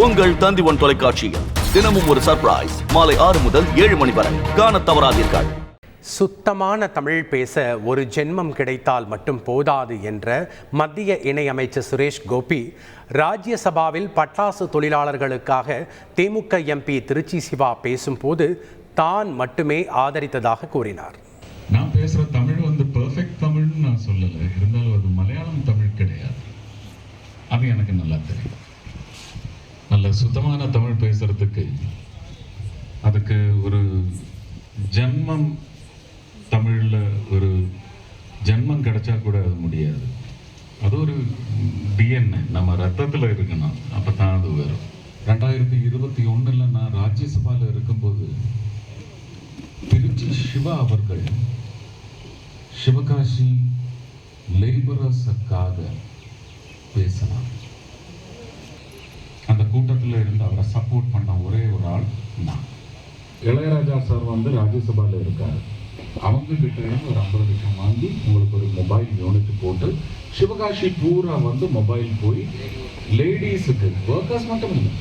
உங்கள் தந்தி1 தொலைக்காட்சியில் தினமும் ஒரு சர்ப்ரைஸ் மாலை 6 முதல் 7 மணி வரை காணத் தவறாதீர்கள். சுத்தமான தமிழ் பேச ஒரு ஜென்மம் கிடைத்தால் மட்டும் போதாது என்ற மத்திய இணையமைச்சர் சுரேஷ் கோபி ராஜ்யசபாவில் பட்டாசு தொழிலாளர்களுக்காக திமுக எம்பி திருச்சி சிவா பேசும்போது தான் மட்டுமே ஆதரித்ததாக கூறினார். நான் பேசுகிற தமிழ் பெர்ஃபெக்ட் தமிழ்னு நான் சொல்லலை, இருந்தாலும் அது மலையாளம் தமிழ் கிடையாது. அது எனக்கு நல்லா தெரியும். நல்ல சுத்தமான தமிழ் பேசுறதுக்கு அதுக்கு ஒரு ஜென்மம், தமிழில் ஒரு ஜென்மம் கிடைச்சா கூட அது முடியாது. அது ஒரு டிஎன்ஏ நம்ம ரத்தத்தில் இருக்கணும், அப்போ தான் அது வரும். 2021 நான் ராஜ்யசபாவில் இருக்கும்போது திருச்சி சிவா அவர்கள் சிவகாசி லேபரர்ஸுக்காக பேசினார். அந்த கூட்டத்தில் இருந்து அவரை சப்போர்ட் பண்ண ஒரே ஒரு ஆள் நான். இளையராஜா சார் ராஜ்யசபாவில் இருக்கார். அவங்க கிட்ட இருந்து ஒரு 50 லட்சம் வாங்கி உங்களுக்கு ஒரு மொபைல் யூனிட் போட்டு சிவகாசி பூரா மொபைல் போய் லேடிஸுக்கு, ஒர்க்கர்ஸ் மட்டும் இல்லை,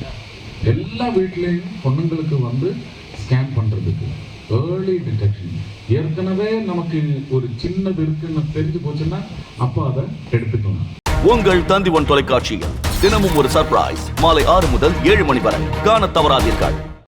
எல்லா வீட்லேயும் பொண்ணுங்களுக்கு ஸ்கேன் பண்ணுறதுக்கு ஏர்லி டிடெக்ஷன். ஏற்கனவே நமக்கு ஒரு சின்னது இருக்குன்னு தெரிஞ்சு போச்சுன்னா அப்போ அதை எடுத்துக்கணும். உங்கள் தந்தி1 தொலைக்காட்சியில் தினமும் ஒரு சர்ப்ரைஸ் மாலை 6 முதல் 7 மணி வரை காணத் தவறாதீர்கள்.